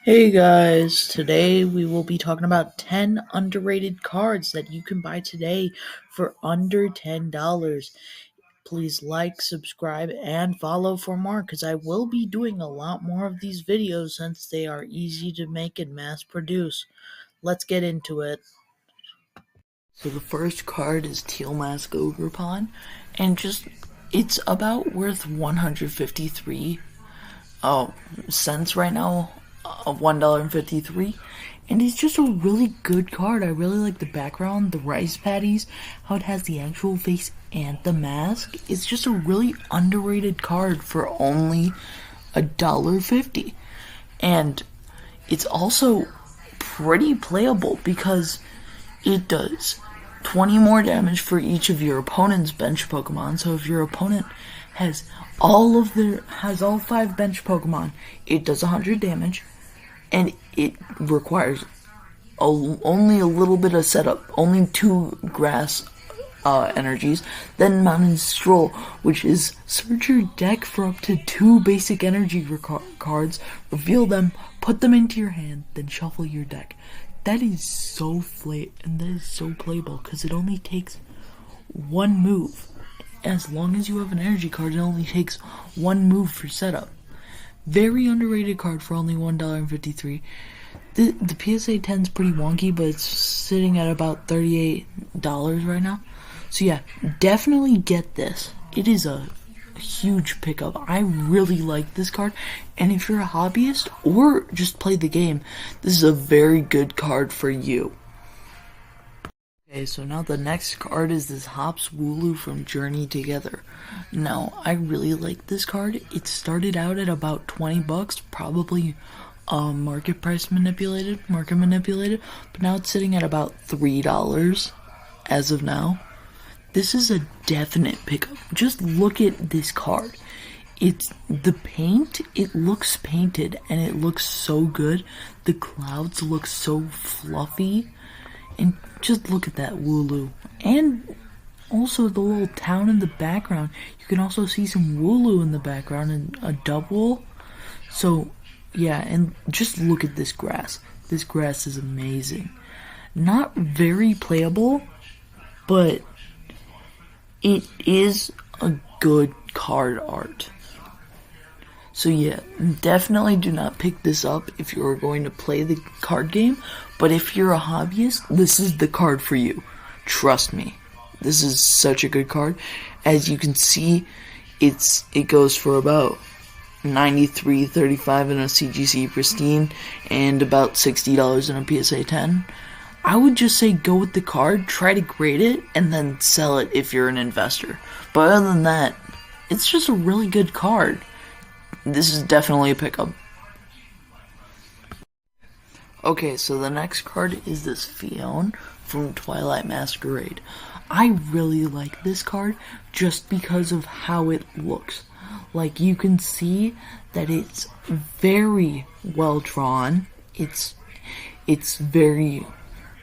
Hey guys, today we will be talking about 10 underrated cards that you can buy today for under $10. Please like, subscribe, and follow for more because I will be doing a lot more of these videos since they are easy to make and mass produce. Let's get into it. So the first card is Teal Mask Ogerpon, and it's about worth 153 cents right now, of $1.53, and it's just a really good card. I really like the background, the rice patties, how it has the actual face and the mask. It's just a really underrated card for only $1.50, and it's also pretty playable because it does 20 more damage for each of your opponent's bench Pokemon. So if your opponent has all 5 bench Pokemon, it does 100 damage, and it requires only a little bit of setup, only 2 grass energies. Then Mountain Stroll, which is search your deck for up to 2 basic energy cards, reveal them, put them into your hand, then shuffle your deck. That is so playable because it only takes 1 move. As long as you have an energy card, it only takes 1 move for setup. Very underrated card for only $1.53. The PSA 10 is pretty wonky, but it's sitting at about $38 right now. So yeah, definitely get this. It is a huge pickup. I really like this card, and if you're a hobbyist or just play the game, this is a very good card for you. Okay, so now the next card is this Hops Wooloo from Journey Together. Now, I really like this card. It started out at about 20 bucks, probably market manipulated, but now it's sitting at about $3 as of now. This is a definite pickup. Just look at this card. It's the paint, it looks painted and it looks so good. The clouds look so fluffy. And just look at that Wooloo. And also the little town in the background. You can also see some Wooloo in the background and a double. So, yeah, and just look at this grass. This grass is amazing. Not very playable, but it is a good card art. So yeah, definitely do not pick this up if you're going to play the card game, but if you're a hobbyist, this is the card for you. Trust me. This is such a good card. As you can see, it goes for about $93.35 in a CGC Pristine and about $60 in a PSA 10. I would just say go with the card, try to grade it, and then sell it if you're an investor. But other than that, it's just a really good card. This is definitely a pickup. Okay, so the next card is this Phione from Twilight Masquerade. I really like this card just because of how it looks. Like, you can see that it's very well drawn. It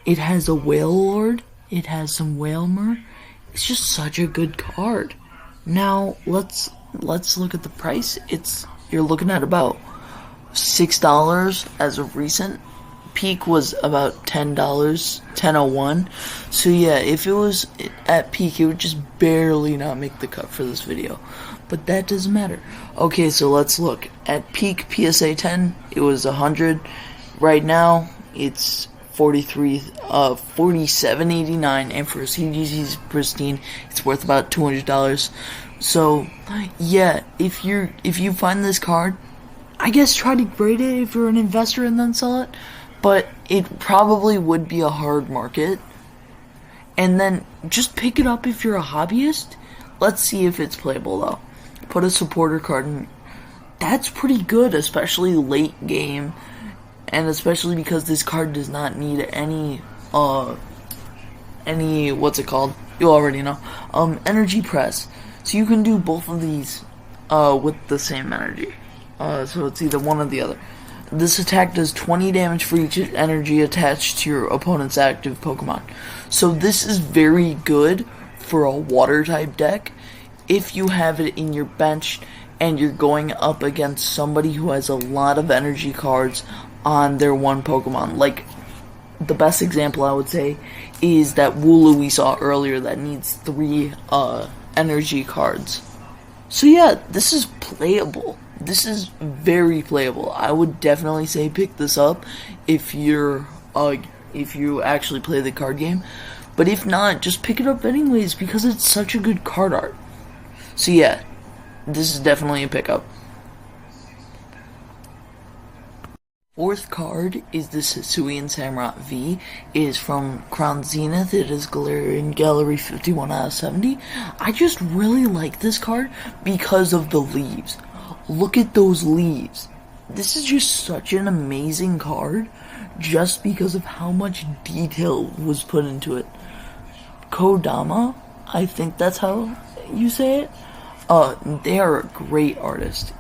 has a Whale Lord. It has some Whalmer. It's just such a good card. Now, let's look at the price. You're looking at about $6 as of recent. Peak was about $10, $10.01. So yeah, if it was at peak, it would just barely not make the cut for this video. But that doesn't matter. Okay, so let's look. At peak PSA 10, it was 100. Right now, it's $47.89, and for CGC's Pristine, it's worth about $200. So, yeah, if you find this card, I guess try to grade it if you're an investor and then sell it, but it probably would be a hard market. And then just pick it up if you're a hobbyist. Let's see if it's playable though. Put a supporter card in. That's pretty good, especially late game, and especially because this card does not need any what's it called? You already know. Energy press. So you can do both of these with the same energy. So it's either one or the other. This attack does 20 damage for each energy attached to your opponent's active Pokemon. So this is very good for a water type deck. If you have it in your bench and you're going up against somebody who has a lot of energy cards on their one Pokemon. Like, the best example I would say is that Wooloo we saw earlier that needs 3 energy cards. So yeah, this is playable. This is very playable. I would definitely say pick this up if you actually play the card game. But if not, just pick it up anyways because it's such a good card art. So yeah, this is definitely a pickup. Fourth card is the Hisuian Samurott V. It is from Crown Zenith. It is Galarian Gallery 51 out of 70. I just really like this card because of the leaves. Look at those leaves. This is just such an amazing card just because of how much detail was put into it. Kodama, I think that's how you say it. They are a great artist.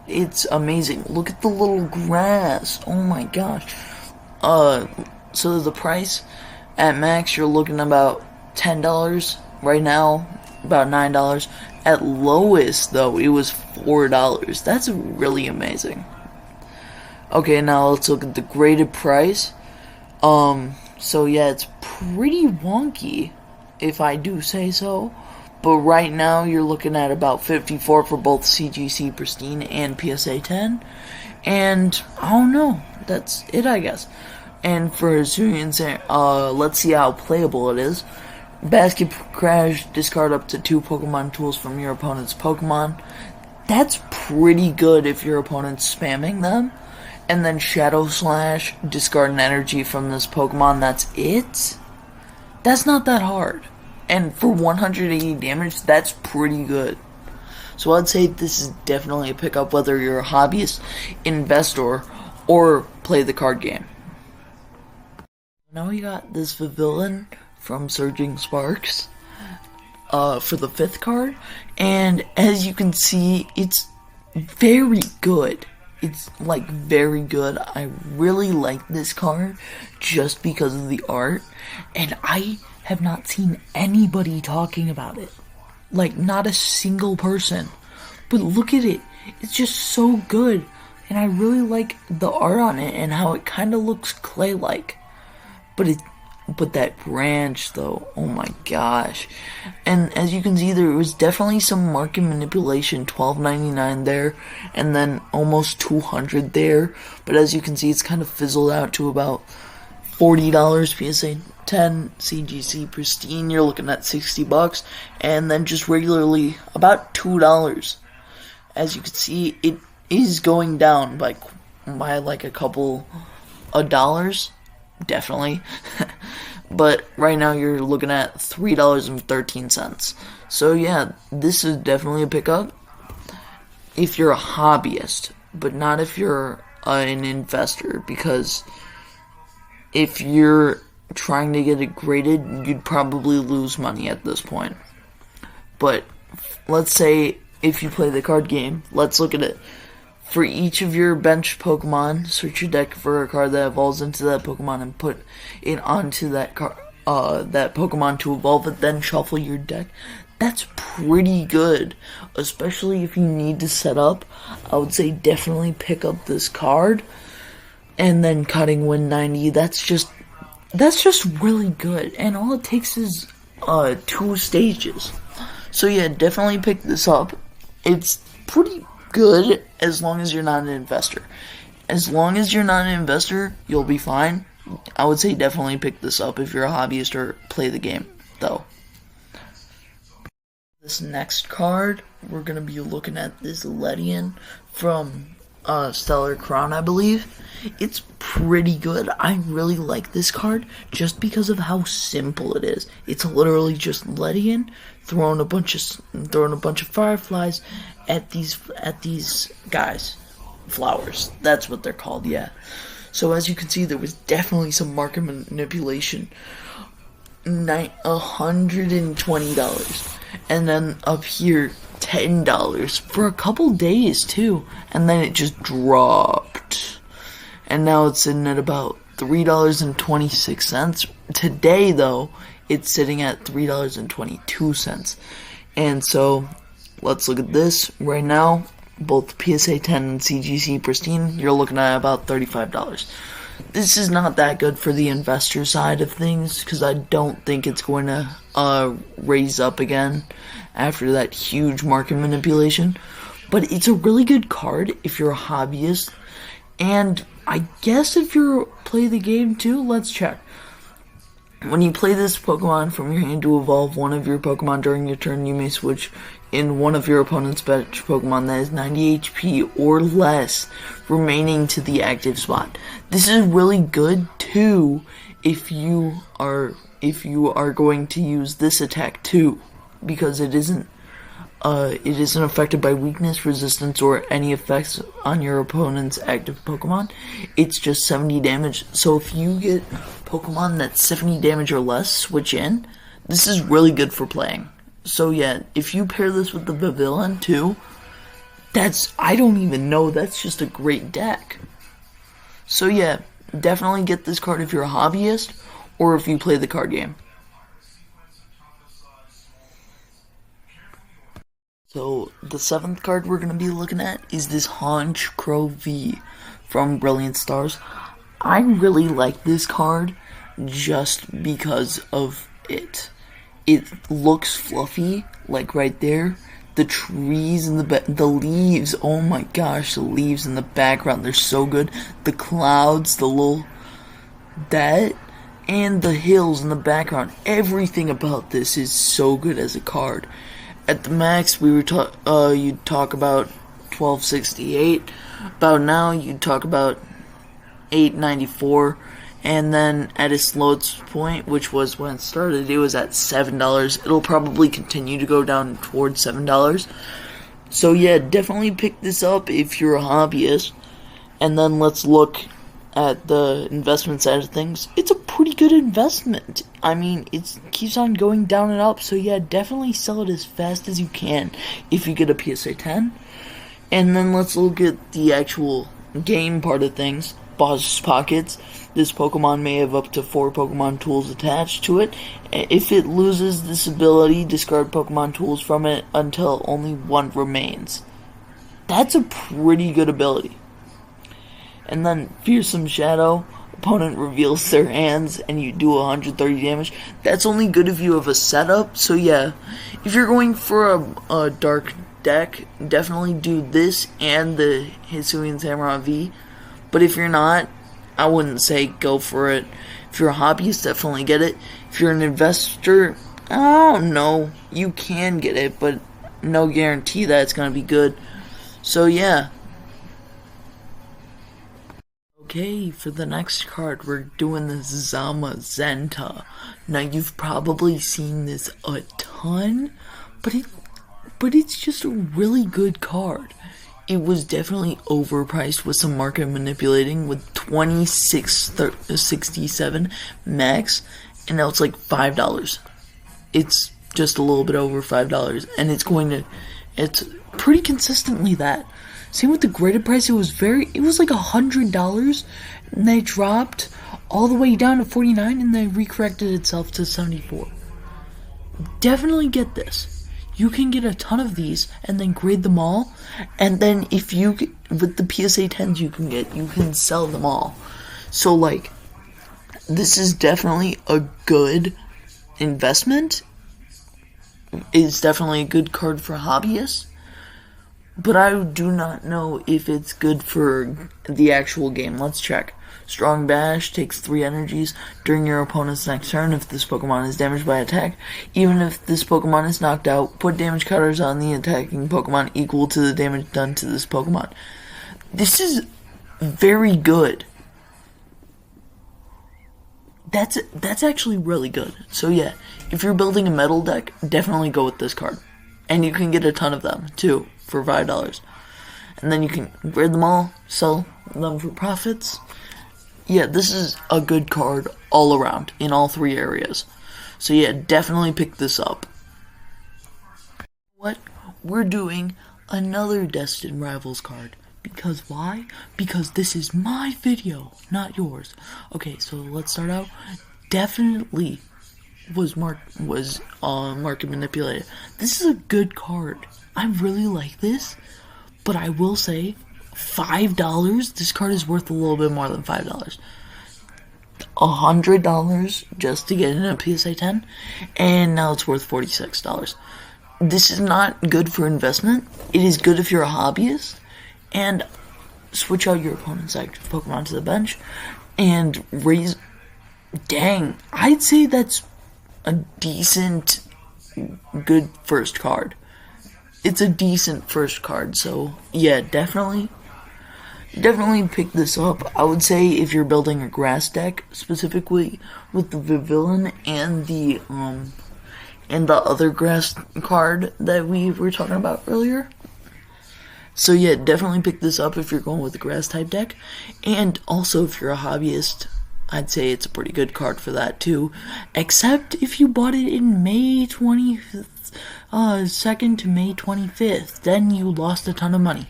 It's amazing. Look at the little grass. Oh my gosh. So the price at max you're looking about $10 right now, about $9. At lowest though, it was $4. That's really amazing. Okay, now let's look at the graded price. So yeah, it's pretty wonky, if I do say so. But right now, you're looking at about 54 for both CGC Pristine and PSA 10. And, I don't know. That's it, I guess. And for Hisuian, let's see how playable it is. Basket Crash, discard up to 2 Pokemon tools from your opponent's Pokemon. That's pretty good if your opponent's spamming them. And then Shadow Slash, discard an energy from this Pokemon. That's it? That's not that hard. And for 180 damage, that's pretty good. So I'd say this is definitely a pickup whether you're a hobbyist, investor, or play the card game. Now we got this Vivillon from Surging Sparks for the 5th card. And as you can see, it's very good. It's like very good. I really like this card just because of the art. And I have not seen anybody talking about it. Like, not a single person. But look at it. It's just so good. And I really like the art on it and how it kind of looks clay-like. But that branch, though, oh my gosh. And as you can see, there was definitely some market manipulation, $12.99 there, and then almost $200 there. But as you can see, it's kind of fizzled out to about $40 PSA 10, CGC Pristine, you're looking at $60, and then just regularly about $2. As you can see, it is going down by like a couple of dollars, definitely. But right now you're looking at $3.13. So yeah, this is definitely a pickup if you're a hobbyist, but not if you're an investor, because if you're trying to get it graded, you'd probably lose money at this point. But let's say if you play the card game, let's look at it. For each of your bench Pokemon, search your deck for a card that evolves into that Pokemon and put it onto that that Pokemon to evolve it, then shuffle your deck. That's pretty good, especially if you need to set up. I would say definitely pick up this card, and then Cutting Wind 90. That's just really good, and all it takes is 2 stages. So yeah, definitely pick this up. It's pretty good as long as you're not an investor. As long as you're not an investor, you'll be fine. I would say definitely pick this up if you're a hobbyist or play the game, though. This next card, we're going to be looking at this Ledian from Stellar Crown, I believe. It's pretty good. I really like this card just because of how simple it is. It's literally just Ledian throwing a bunch of fireflies at these guys. Flowers. That's what they're called, yeah. So as you can see, there was definitely some market manipulation. $120. And then up here, $10 for a couple days too, and then it just dropped, and now it's sitting at about $3.26. Today though, it's sitting at $3.22. And so let's look at this right now. both PSA 10 and CGC Pristine, you're looking at about $35. This is not that good for the investor side of things, because I don't think it's going to raise up again after that huge market manipulation. But it's a really good card if you're a hobbyist, and I guess if you play the game too. Let's check. When you play this Pokemon from your hand to evolve one of your Pokemon during your turn, you may switch in one of your opponent's bench Pokemon that is 90 HP or less remaining to the active spot. This is really good too if you are going to use this attack too, because it isn't affected by weakness, resistance, or any effects on your opponent's active Pokemon. It's just 70 damage. So if you get Pokemon that's 70 damage or less, switch in. This is really good for playing. So yeah, if you pair this with the Vivillon too, I don't even know, that's just a great deck. So yeah, definitely get this card if you're a hobbyist, or if you play the card game. So, the 7th card we're going to be looking at is this Honchkrow V from Brilliant Stars. I really like this card just because of it. It looks fluffy, like right there. The trees and the leaves, oh my gosh, the leaves in the background, they're so good. The clouds, and the hills in the background, everything about this is so good as a card. At the max, you'd talk about 1268. About now, you'd talk about 894. And then at its lowest point, which was when it started, it was at $7. It'll probably continue to go down towards $7. So yeah, definitely pick this up if you're a hobbyist. And then let's look at the investment side of things. It's a pretty good investment. I mean, it keeps on going down and up, so yeah, definitely sell it as fast as you can if you get a PSA 10. And then let's look at the actual game part of things. Boss Pockets. This Pokemon may have up to 4 Pokemon tools attached to it. If it loses this ability, discard Pokemon tools from it until only 1 remains. That's a pretty good ability. And then Fearsome Shadow, opponent reveals their hands and you do 130 damage. That's only good if you have a setup, so yeah. If you're going for a dark deck, definitely do this and the Hisuian Samurai V. But if you're not, I wouldn't say go for it. If you're a hobbyist, definitely get it. If you're an investor, I don't know. You can get it, but no guarantee that it's going to be good. So yeah. Okay, for the next card, we're doing the Zamazenta. Now, you've probably seen this a ton, but it's just a really good card. It was definitely overpriced with some market manipulating with $26.67 max, and now it's like $5. It's just a little bit over $5, and it's pretty consistently that. Same with the graded price, it was like $100, and they dropped all the way down to $49, and then recorrected itself to $74. Definitely get this. You can get a ton of these, and then grade them all, and then with the PSA 10s you can sell them all. So like, this is definitely a good investment. It's definitely a good card for hobbyists. But I do not know if it's good for the actual game. Let's check. Strong Bash takes 3 energies during your opponent's next turn if this Pokemon is damaged by attack. Even if this Pokemon is knocked out, put damage counters on the attacking Pokemon equal to the damage done to this Pokemon. This is very good. That's actually really good. So yeah, if you're building a metal deck, definitely go with this card. And you can get a ton of them, too, for $5. And then you can grade them all, sell them for profits. Yeah, this is a good card all around, in all 3 areas. So yeah, definitely pick this up. What? We're doing another Destined Rivals card. Because why? Because this is my video, not yours. Okay, so let's start out. Definitely was market manipulated. This is a good card. I really like this, But I will say, $5, this card is worth a little bit more than $5. $100 just to get in a PSA 10, and now it's worth $46. This is not good for investment. It is good if you're a hobbyist, and switch out your opponent's active Pokemon to the bench, and raise... Dang, I'd say that's a decent, good first card. It's a decent first card, so yeah, definitely pick this up. I would say if you're building a grass deck, specifically with the Vivillon and the other grass card that we were talking about earlier. So yeah, definitely pick this up if you're going with a grass type deck. And also if you're a hobbyist, I'd say it's a pretty good card for that too. Except if you bought it in May 25th, 2nd to May 25th, then you lost a ton of money.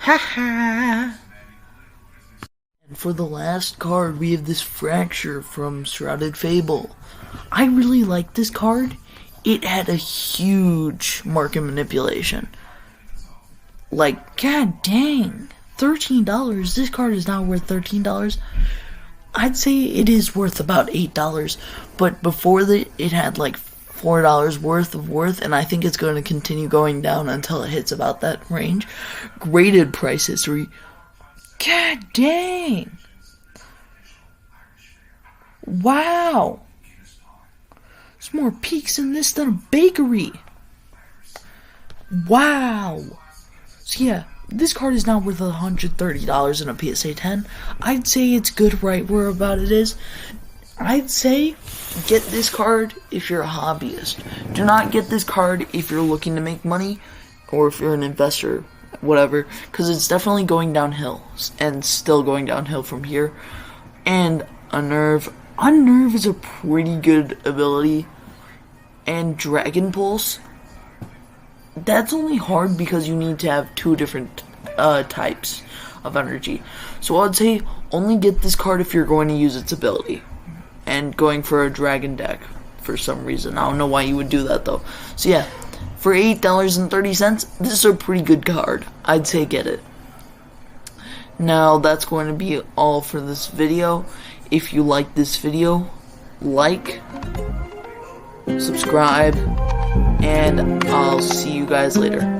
Ha. And for the last card, we have this Fracture from Shrouded Fable. I really like this card. It had a huge market manipulation. Like, god dang, $13. This card is not worth $13. I'd say it is worth about $8, but before it had like $4 worth, and I think it's going to continue going down until it hits about that range. Graded price history. God dang. Wow. There's more peaks in this than a bakery. Wow. So yeah, this card is now worth $130 in a PSA 10. I'd say it's good right where about it is. I'd say get this card if you're a hobbyist. Do not get this card if you're looking to make money or if you're an investor, whatever, because it's definitely going downhill and still going downhill from here. And Unnerve is a pretty good ability. And Dragon Pulse, that's only hard because you need to have two different types of energy. So I'd say only get this card if you're going to use its ability and going for a dragon deck for some reason. I don't know why you would do that though. So yeah, for $8.30, this is a pretty good card. I'd say get it. Now that's going to be all for this video. If you like this video, like, subscribe, and I'll see you guys later.